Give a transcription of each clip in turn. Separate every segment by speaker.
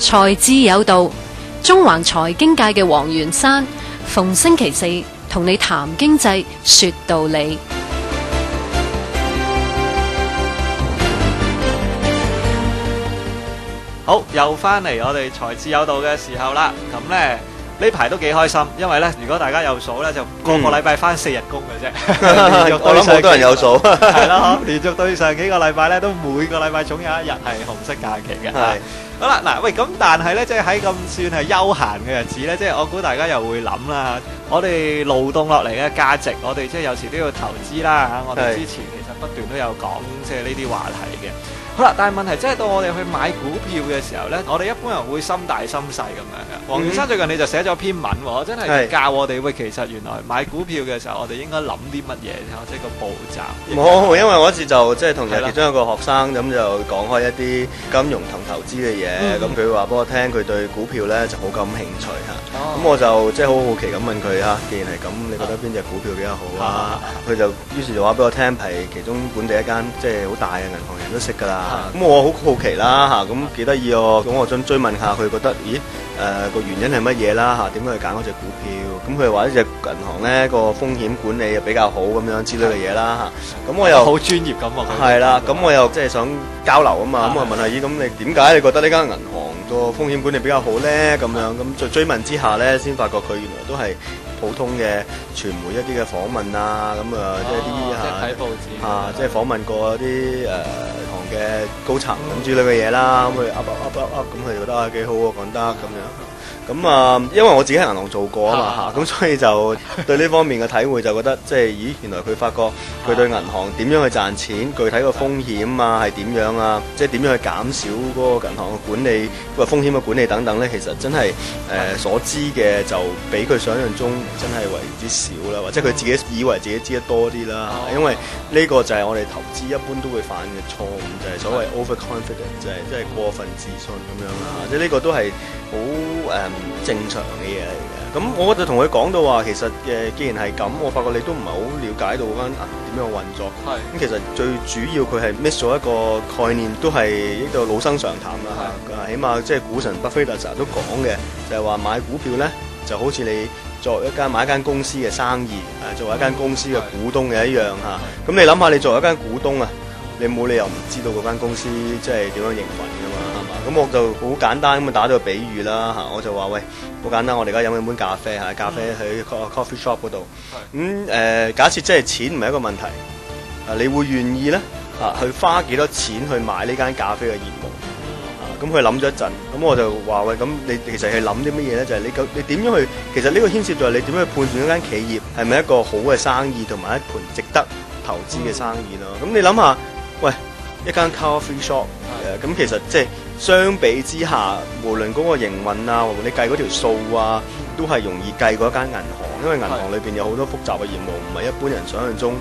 Speaker 1: 財智有道，中環財經界嘅黃元山，逢星期四同你談經濟說道理。
Speaker 2: 好，又翻嚟我哋財智有道嘅時候啦。咁呢排都幾開心，因為呢，如果大家有數呢，就個禮拜翻4日工嘅啫。
Speaker 3: 我諗好多人有數，
Speaker 2: 係啦，連續對上幾個禮拜呢，都每個禮拜總有一日係紅色假期嘅。係。好啦，嗱，喂，咁但係呢，即係喺咁算係休閒嘅日子呢，即係我估大家又會諗啦，我哋勞動落嚟嘅價值，我哋即係有時都要投資啦嚇。我哋之前其實不斷都有講即係呢啲話題嘅。好啦，但係問題即係到我哋去買股票嘅時候呢，我哋一般人會心大心細咁樣嘅。黃元山最近你就寫咗篇文喎，真係教我哋喂，其實原來買股票嘅時候，我哋應該諗啲乜嘢，即係個步驟。
Speaker 3: 冇，因為我嗰次就即係同其中一個學生咁就講開一啲金融同投資嘅嘢，咁佢話俾我聽佢對股票呢就好感興趣嚇，咁我就即係好好奇咁問佢嚇，既然係咁，你覺得邊隻股票比較好啊？佢就於是就話俾我聽係其中本地一間即係好大嘅銀行，人都識㗎啦。咁我好好奇啦嚇，咁幾得意喎，咁我想追問下佢覺得，咦個原因係乜嘢啦嚇？點解去揀嗰隻股票？咁佢話呢隻銀行咧個風險管理又比較好咁樣之類嘅嘢啦嚇。咁我又
Speaker 2: 好專業咁喎。
Speaker 3: 係啦，咁我又即係想交流啊嘛，咁我問下咦，咁你點解你覺得呢間銀行個風險管理比較好咧？咁樣咁再追問之下咧，先發覺佢原來都係普通嘅傳媒一啲嘅訪問啊，咁即係啲
Speaker 2: 睇報紙
Speaker 3: 即係訪問過啲行嘅高層咁之類嘅嘢啦，咁佢咁佢哋覺得幾好喎，講得咁樣。咁因為我自己喺銀行做過啊嘛嚇，咁所以就對呢方面嘅體會就覺得即係咦，原來佢發覺佢對銀行點樣去賺錢，具體個風險啊係點樣啊，即係點樣去減少嗰個銀行嘅管理個風險嘅管理等等咧，其實真係所知嘅就比佢想象中真係為之少啦，或者佢自己以為自己知得多啲啦，因為呢個就係我哋投資一般都會犯嘅錯誤，就係所謂 overconfident，就係即係過分自信咁樣啦，即係呢個都係好正常嘅嘢嚟嘅。咁我就同佢講到話，其實既然係咁，我發覺你都唔係好了解到間銀行點樣運作。咁其實最主要佢係 miss 咗一個概念，都係呢個老生常談啦嚇。起碼即係股神巴菲特成日都講嘅，就係話買股票咧，就好似你作為買一間公司嘅生意，作為一間公司嘅股東嘅一樣嚇。咁你諗下，你作為一間股東啊，你冇理由唔知道嗰間公司即係點樣營運㗎嘛，係嘛？咁我就好簡單咁打咗個比喻啦嚇，我就話喂，好簡單，我哋而家飲緊杯咖啡嚇，咖啡喺 coffee shop 嗰度，假設即係錢唔係一個問題，你會願意咧去花幾多錢去買呢間咖啡嘅業務？咁佢諗咗一陣，咁我就話喂，咁你其實係諗啲乜嘢咧？就係你點樣去？其實呢個牽涉到係你點樣去判斷一間企業係咪一個好嘅生意，同埋一盤值得投資嘅生意咯。咁你諗下，喂，一間 coffee shop，咁其實即係相比之下，無論嗰個營運啊，或者你計嗰條數啊，都係容易計過一間銀行，因為銀行裏邊有好多複雜嘅業務，唔係一般人想象中。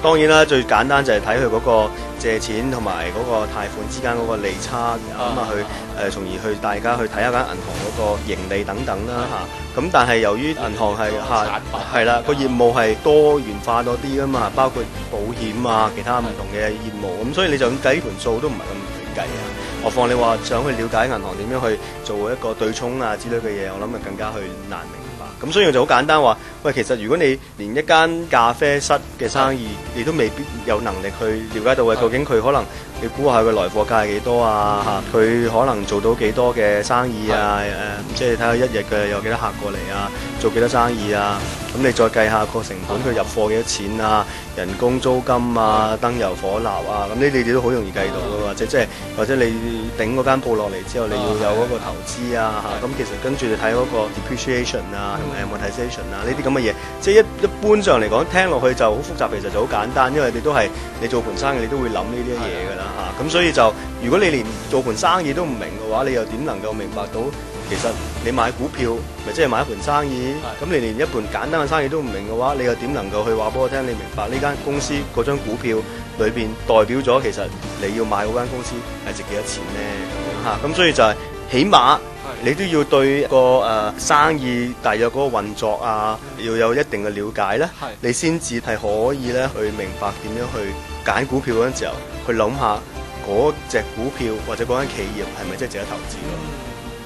Speaker 3: 當然啦，最簡單就係睇佢嗰個借錢同埋嗰個貸款之間嗰個利差，去從而去大家去睇一間銀行嗰個盈利等等啦嚇。咁但係由於銀行係啦，個業務係多元化多啲噶嘛，包括保險啊，其他唔同嘅業務，咁所以你就咁計呢盤數都唔係咁容易計啊。何況你話想去了解銀行點樣去做一個對沖啊之類嘅嘢，我諗就更加去難明白。咁所以我就好簡單話，喂，其實如果你連一間咖啡室嘅生意，你都未必有能力去了解到嘅，究竟佢可能你估下佢來貨價係幾多啊？佢可能做到幾多嘅生意啊？即係睇下一日嘅有幾多客過嚟啊？做幾多生意啊？咁你再計下個成本，佢入貨幾多錢啊？人工、租金啊、燈油火蠟啊，咁呢啲都好容易計到嘅，或者你頂嗰間鋪落嚟之後，你要有嗰個投資啊嚇，咁其實跟住你睇嗰個 depreciation 啊同埋 amortization 啊呢啲咁嘅嘢，即係一般上嚟講聽落去就好複雜，其實就好簡單，因為你都係你做盤生意，你都會諗呢啲嘢㗎啦嚇，咁所以就如果你連做盤生意都唔明嘅話，你又點能夠明白到其實你買股票咪即係買一盤生意？咁你連一盤簡單嘅生意都唔明嘅話，你又點能夠去話俾我聽你明白呢間公司嗰張股票裏邊代表咗其實你要買嗰間公司係值幾多錢呢？咁所以就係起碼你都要對個生意大約嗰個運作啊，要有一定嘅了解咧，你先至係可以咧去明白點樣去揀股票嗰陣時候，去諗下嗰隻股票或者嗰間企業係咪真係值得投資咯。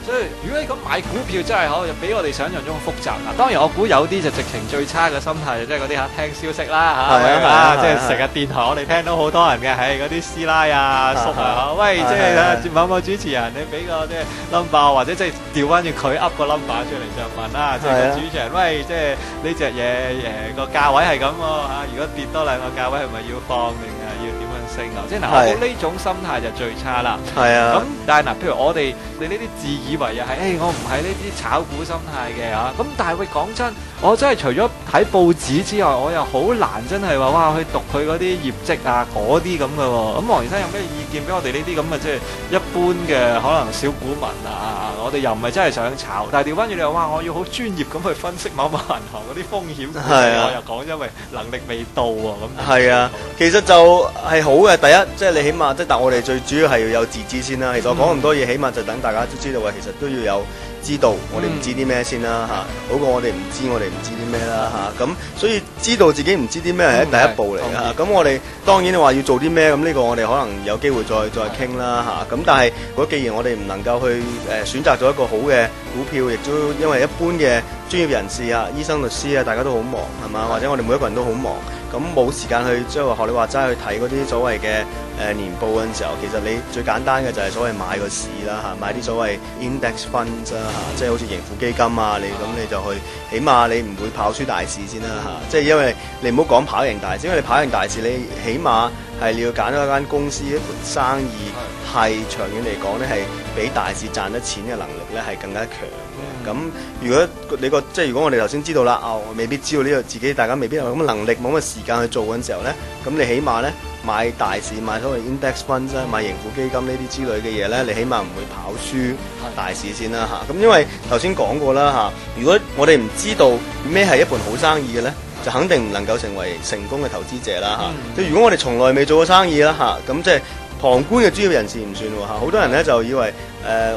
Speaker 2: 所以如果你咁買股票真係可能比我哋想象中複雜嗱。當然我估有啲就直情最差嘅心態就即係嗰啲聽消息啦即係成日電台我哋聽到好多人嘅係嗰啲師奶啊叔啊喂，即係某某主持人你俾個即係 number 或者即係調翻住佢噏個 number 出嚟就問啦，即係個主持人喂，即係呢隻嘢個價位係咁喎如果跌多兩個價位係咪要放定係要點樣升啊？即係嗱，我估呢種心態就最差啦。
Speaker 3: 係啊。
Speaker 2: 咁但係嗱，譬如我哋你呢啲自以為又係，我唔係呢啲炒股心態嘅嚇。咁但係喂講真，我真係除咗睇報紙之外，我又好難真係話哇去讀佢嗰啲業績啊嗰啲咁嘅喎。咁黃先生有咩意見俾我哋呢啲咁嘅即係一般嘅可能小股民啊？我哋又唔係真係想炒，但係調翻轉你話哇，我要好專業咁去分析某某銀行嗰啲風險，我又講因為能力未到喎咁。係啊，
Speaker 3: 其實就係好嘅。第一，即係你起碼即係，但我哋最主要係要有自知先啦。其實我講咁多嘢，起碼就等大家都知道其實都要有知道我哋唔知啲咩先啦好過我哋唔知我哋唔知啲咩啦咁所以知道自己唔知啲咩係第一步嚟咁我哋當然你話要做啲咩，咁呢個我哋可能有機會再傾啦咁但係如果既然我哋唔能夠去選擇咗一個好嘅股票，亦都因為一般嘅專業人士醫生律師大家都好忙係嘛，或者我哋每一個人都好忙，咁冇時間去即係學你話齋去睇嗰啲所謂嘅年報嗰陣時候，其實你最簡單嘅就係所謂買個市啦買啲所謂 index funds 即係好似盈富基金你就去，起碼你唔會跑輸大市先啦即係因為你唔好講跑贏大市，因為你跑贏大市，你起碼係你要揀咗一間公司一盤生意係長遠嚟講咧係比大市賺得錢嘅能力咧係更加強嘅。咁如果你即係如果我哋頭先知道啦，未必知道呢個自己，大家未必有咁嘅能力，冇乜時間去做嘅時候咧，咁你起碼咧買大市，買所謂 index funds 買盈富基金呢啲之類嘅嘢咧，你起碼唔會跑輸大市先啦咁因為頭先講過啦如果我哋唔知道咩係一盤好生意嘅咧，就肯定唔能夠成為成功嘅投資者啦即係如果我哋從來未做過生意啦咁即係旁觀嘅專業人士唔算好多人咧就以為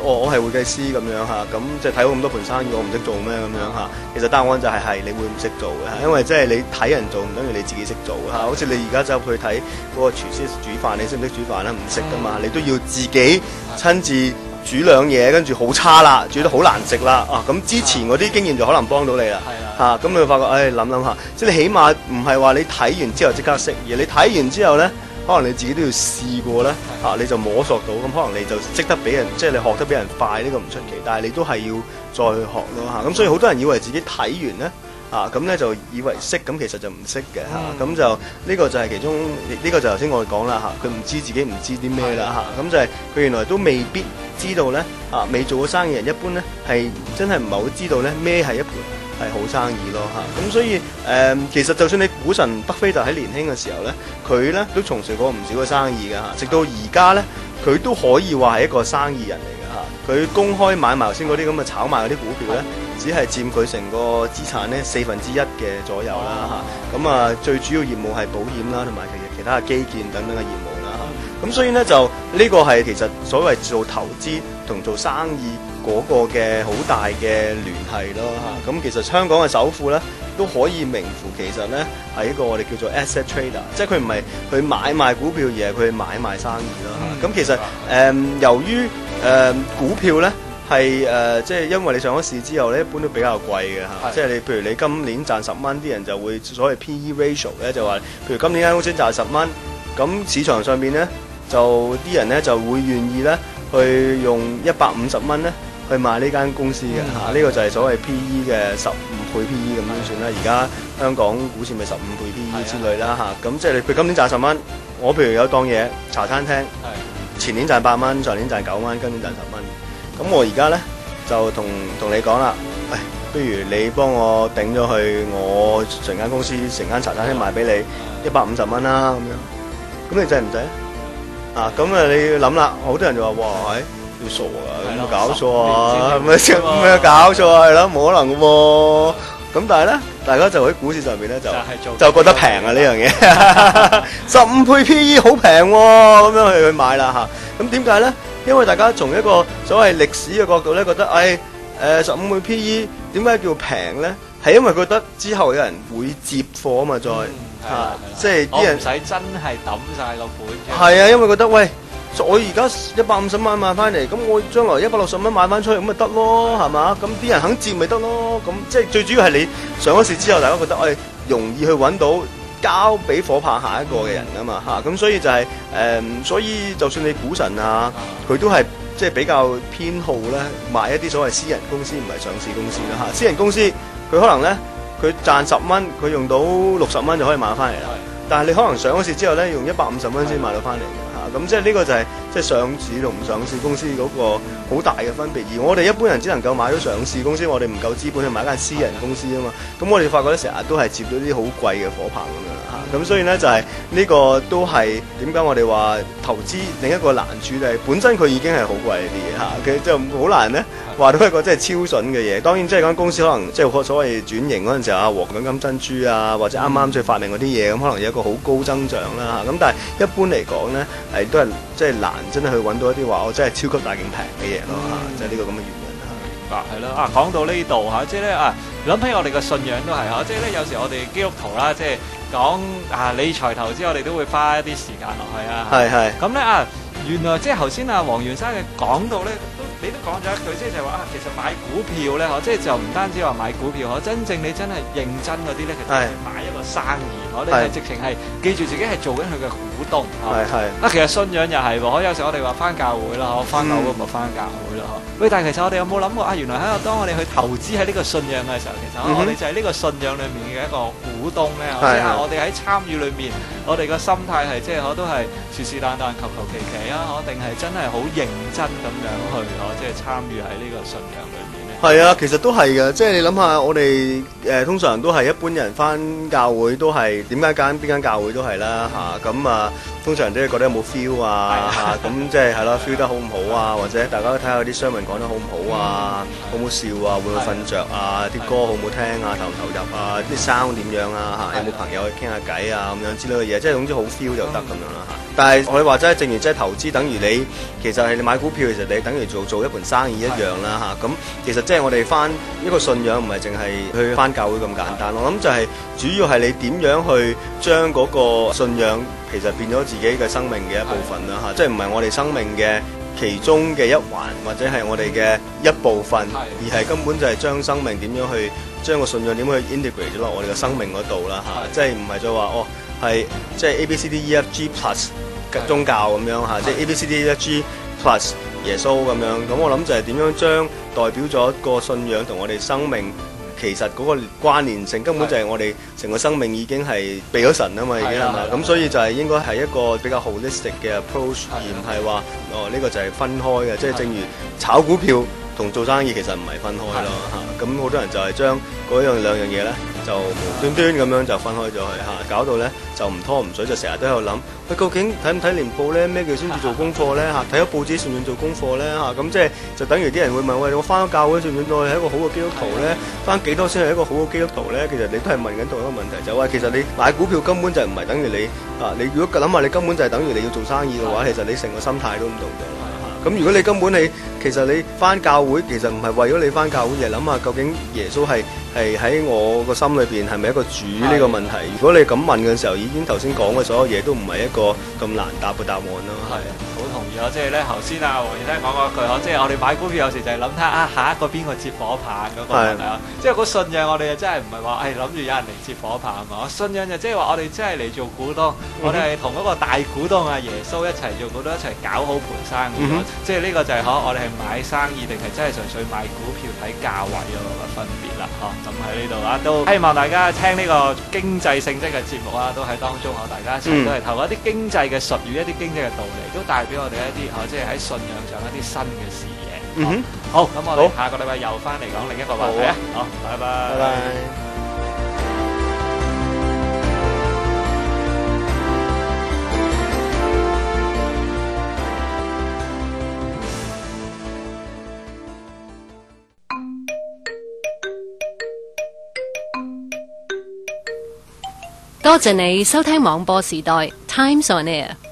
Speaker 3: 我係會計師咁樣咁即係睇好咁多盤生意，我唔識做咩咁樣其實答案就係你會唔識做嘅因為即係你睇人做唔等於你自己識做好似你而家走去睇嗰個廚師煮飯，你識唔識煮飯唔識噶嘛，你都要自己親自煮兩嘢，跟住好差啦，煮得好難食啦咁之前嗰啲經驗就可能幫到你啦咁你會發覺諗下，即係你起碼唔係話你睇完之後即刻識，而你睇完之後咧可能你自己都要試過咧你就摸索到，咁可能你就識得比人，即係你學得比人快，呢個唔出奇，但係你都係要再去學咯咁所以好多人以為自己睇完咧咁咧就以為識，咁其實就唔識嘅咁就呢個就係其中呢個就頭先我哋講啦佢唔知自己唔知啲咩啦咁就係佢原來都未必知道咧未做過生意人一般咧係真係唔係好知道咧咩係一盤係好生意咯咁所以其實就算你股神巴菲特喺年輕嘅時候咧，佢咧都從事過唔少嘅生意嘅直到而家咧佢都可以話係一個生意人嚟嘅佢公開買埋頭先嗰啲咁嘅炒賣嗰啲股票咧，只係佔佢成個資產咧1/4嘅左右啦咁最主要業務係保險啦，同埋其他嘅基建等等嘅業務啦咁所以咧就呢個係其實所謂做投資同做生意嗰個嘅好大嘅聯繫咯咁其實香港嘅首富咧都可以名副其實咧係一個我哋叫做 asset trader， 即係佢唔係去買賣股票，而係佢買賣生意咯咁其實由於股票咧係即係因為你上咗市之後咧，一般都比較貴嘅即係你譬如你今年賺10蚊，啲人就會所謂 PE ratio 咧就話，譬如今年間公司賺10蚊，咁市場上邊咧就啲人咧就會願意咧去用150蚊咧去買呢間公司嘅呢個就係所謂 PE 嘅15倍 PE 咁樣算啦。而家香港股市咪15倍 PE 之類啦咁即係你譬如今年賺10蚊，我譬如有檔嘢茶餐廳，前年賺8蚊，上年賺9蚊，今年賺10蚊。咁我而家咧就同你講啦，不如你幫我頂咗去我成間公司成間茶餐廳賣俾你150蚊啦咁樣，咁你制唔制咁你要諗啦，好多人就話哇要傻有冇搞錯啊？咩搞錯係咯，冇可能嘅喎。咁但係咧，大家就喺股市上邊咧就覺得平啊呢樣嘢，15倍 PE 好平喎，咁樣去買啦咁點解咧？因為大家從一個所謂歷史嘅角度咧，覺得15倍 PE 點解叫平咧？係因為覺得之後有人會接貨啊嘛，即係啲人唔使真係抌晒個本。係因為覺得喂我而家150蚊買翻嚟，咁我將來160蚊買翻出去，咁咪得咯，係嘛？咁啲人肯接咪得咯。咁即係最主要係你上咗市之後，大家覺得容易去揾到交俾火棒下一個嘅人啊嘛嚇。咁所以就係所以就算你股神啊，佢都係即係比較偏好咧買一啲所謂私人公司，唔係上市公司啦嚇。私人公司佢可能咧佢賺10蚊，佢用到60蚊就可以買翻嚟啦。但係你可能上咗市之後咧，用150蚊先買到翻嚟嘅嚇，咁即係呢個就係即係上市同唔上市公司嗰個好大嘅分別。而我哋一般人只能夠買到上市公司，我哋唔夠資本去買間私人公司啊嘛。咁我哋發覺咧，成日都係接到啲好貴嘅火棒咁樣啦嚇。咁所以咧就係呢個都係點解我哋話投資另一個難處就係本身佢已經係好貴啲嘢嚇，其實就好難咧話到一個即係超筍嘅嘢。當然即係間公司可能即係所謂轉型嗰陣時候啊，黃金金珍珠啊，或者啱啱發明嗰啲嘢咁，可能有一個好高增長啦嚇。咁但係一般嚟講咧，係都係即係難真係去揾到一啲話我真係超級大勁平嘅嘢咯嚇，就係呢個咁嘅原因嚇。
Speaker 2: 係咯講到呢度嚇，即係咧諗起我哋嘅信仰都係即係咧有時我哋基督徒啦，即係講理財投資，我哋都會花一啲時間落去啊。係。咁咧原來即係頭先黃元山嘅講到咧，你都講咗一句，即係話其實買股票咧，即係就唔單止話買股票，真正你真係認真嗰啲咧，其實係買一個生意，我哋係直情係記住自己係做緊佢嘅股東。其實信仰又係喎，有時我哋話翻教會啦，翻教會咪翻教會啦，喂，但係其實我哋有冇諗過原來當我哋去投資喺呢個信仰嘅時候，其實我哋就係呢個信仰裏面嘅一個股東咧。即係我哋喺參與裏面，我哋個心態係即係我都係是是但但求求其其啊，定係真係好認真咁樣去即係參與喺呢個信仰裏面咧。
Speaker 3: 係啊，其實都係嘅，即係你諗下，我哋通常都係一般人翻教會都係點解邊間教會都係啦嚇，咁通常都係覺得有冇 feel 啊嚇，咁即係係咯 feel 得好唔好啊，或者大家都睇下啲商文講得好唔好啊，好唔好笑啊，會唔會瞓着啊，啲歌好唔好聽啊，投唔投入啊，啲 sound 點樣啊嚇，有冇朋友去傾下偈啊咁樣之類嘅嘢，即係總之好 feel 就得咁樣啦嚇。但係我哋話齋，正如即係投資，等於你其實係你買股票，其實你等於做一盤生意一樣啦嚇。咁其實即係我哋翻一個信仰，唔係淨係去翻教會咁簡單。我諗就係主要係你點樣去將嗰個信仰其實變咗自己嘅生命嘅一部分啦嚇。即係唔係我哋生命嘅其中嘅一環，或者係我哋嘅一部分，而係根本就係將生命點樣去將個信仰點樣去 integrate 咗落我哋嘅生命嗰度啦嚇。即係唔係再話係即係 ABCDEFG plus 嘅宗教咁樣嚇，即係 ABCDEFG plus 耶穌咁樣。咁我諗就係點樣將代表咗一個信仰同我哋生命其實嗰個關聯性，根本就係我哋成個生命已經係俾咗神啊嘛，已經係嘛。咁所以就係應該係一個比較 holistic 嘅 approach，而唔係話呢個就係分開嘅。即係正如炒股票同做生意其實唔係分開咯嚇。咁好多人就係將嗰兩樣嘢咧，就無端端咁樣就分開咗去嚇，搞到咧就唔拖唔水，就成日都喺度諗，喂，究竟睇唔睇年報咧？咩叫先至做功課咧嚇？睇咗報紙算唔算做功課咧嚇？咁即係就等於啲人會問，喂，我翻咗教會算唔算再係一個好嘅基督徒咧？翻幾多先係一個好嘅基督徒咧？其實你都係問緊同一個問題，就係其實你買股票根本就唔係等於你你如果諗下你根本就係等於你要做生意嘅話，其實你成個心態都唔同咗啦嚇。咁如果你根本其實你翻教會其實唔係為咗你翻教會，而係諗下究竟耶穌係喺我個心裏邊係咪一個主呢個問題？如果你咁問嘅時候，已經頭先講嘅所有嘢都唔係一個咁難答嘅答案咯。係
Speaker 2: 好同意啊！即係咧頭先黃元山講嗰句，即係我哋買股票有時就係諗睇下一個邊個接火棒嗰個問題啊！即係個信仰我哋真係唔係話諗住有人嚟接火棒啊嘛！信仰就即係話我哋真係嚟做股東，我哋係同嗰個大股東耶穌一齊做股東，一齊搞好盤生意。即係呢個就係我哋係買生意定係真係純粹買股票睇價位嗰個分別啦。咁喺呢度都希望大家聽呢個經濟性質嘅節目都喺當中大家一齊都係透過一啲經濟嘅術語、一啲經濟嘅道理，都帶俾我哋一啲即係喺信仰上一啲新嘅視野。好，咁我哋下個禮拜又翻嚟講另一個話題啊！好，拜拜。
Speaker 3: 拜拜。
Speaker 1: 多謝你收聽網播時代 Times on Air。